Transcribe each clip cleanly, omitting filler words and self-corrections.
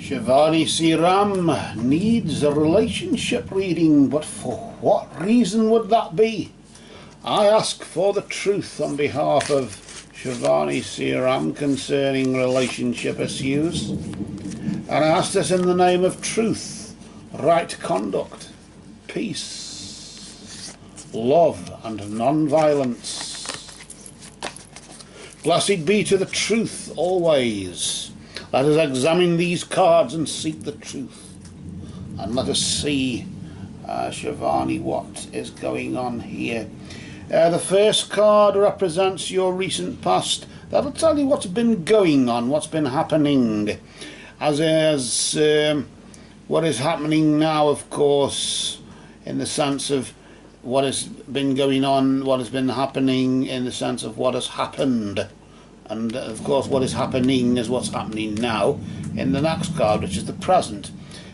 Shivani Seeram needs a relationship reading, but for what reason would that be? I ask for the truth on behalf of Shivani Seeram concerning relationship issues, and I ask this in the name of truth, right conduct, peace, love and non-violence. Blessed be to the truth always. Let us examine these cards and seek the truth. And let us see, Shivani, what is going on here. The first card represents your recent past. That'll tell you what's been going on, what's been happening. As what is happening now, of course, in the sense of what has been going on, what has been happening in the sense of what has happened. And of course what is happening is what's happening now in the next card, which is the present.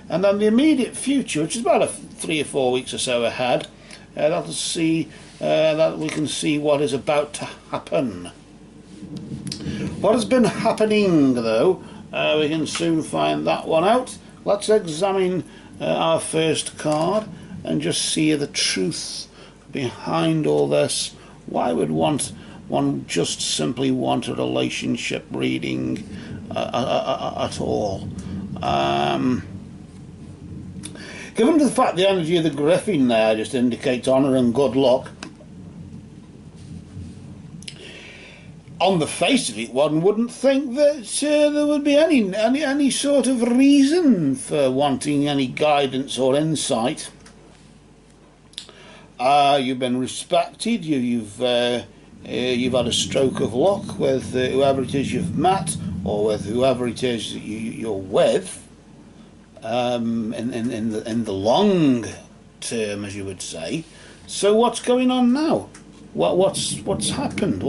And then the immediate future, which is about 3 or 4 weeks or so ahead, that we can see what is about to happen. What has been happening, though, we can soon find that one out. Let's examine our first card and just see the truth behind all this. Why would one just simply want a relationship reading at all? Given the fact the energy of the Griffin there just indicates honour and good luck, on the face of it, one wouldn't think that there would be any sort of reason for wanting any guidance or insight. You've been respected. You've had a stroke of luck with whoever it is you've met, or with whoever it is you're with, in the long term, as you would say. So what's going on now? What's happened?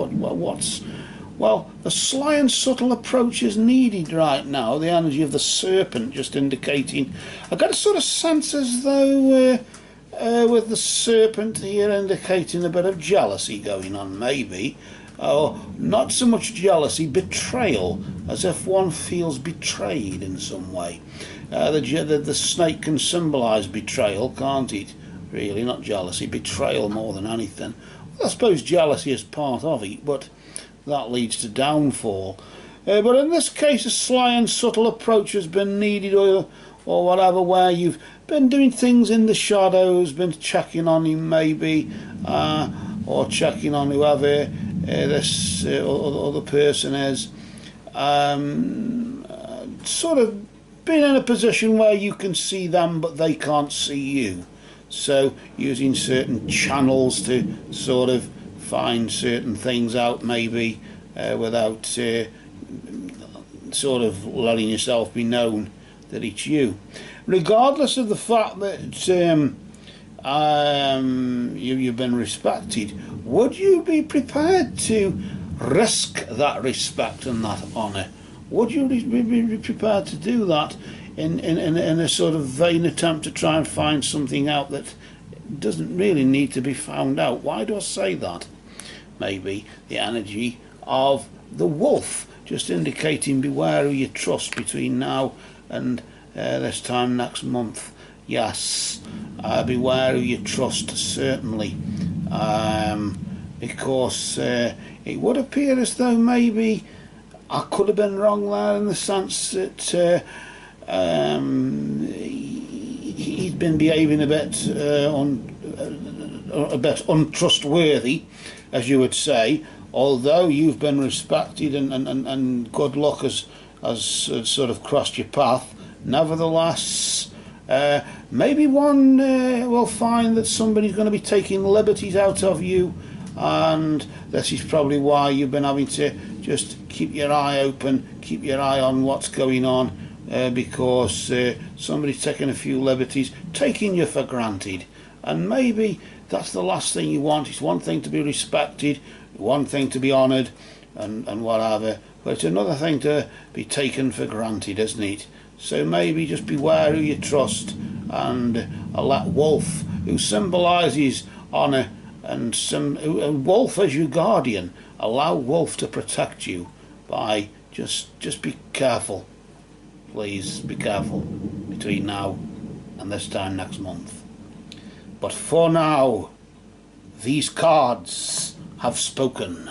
Well, the sly and subtle approach is needed right now. The energy of the serpent just indicating. I got a sort of sense as though with the serpent here indicating a bit of jealousy going on, maybe. Or not so much jealousy, betrayal, as if one feels betrayed in some way. The snake can symbolise betrayal, can't it? Really, not jealousy, betrayal more than anything. Well, I suppose jealousy is part of it, but that leads to downfall. But in this case, a sly and subtle approach has been needed, or whatever, where you've been doing things in the shadows, been checking on him maybe, or checking on whoever this other person is, sort of being in a position where you can see them but they can't see you. So using certain channels to sort of find certain things out, maybe without sort of letting yourself be known that it's you. Regardless of the fact that you've been respected, would you be prepared to risk that respect and that honour? Would you be prepared to do that in a sort of vain attempt to try and find something out that doesn't really need to be found out? Why do I say that? Maybe the energy of the wolf, just indicating beware who you trust between now and this time next month. Yes, beware who you trust, certainly, because it would appear as though maybe I could have been wrong there, in the sense that he's been behaving a bit untrustworthy, as you would say, although you've been respected and good luck has sort of crossed your path. Nevertheless, maybe one will find that somebody's going to be taking liberties out of you, and this is probably why you've been having to just keep your eye open, keep your eye on what's going on, because somebody's taking a few liberties, taking you for granted. And maybe that's the last thing you want. It's one thing to be respected, one thing to be honoured, and whatever, but it's another thing to be taken for granted, isn't it? So maybe just beware who you trust, and let Wolf, who symbolises honour, and Wolf as your guardian, allow Wolf to protect you by just be careful. please be careful between now and this time next month. But for now, these cards have spoken.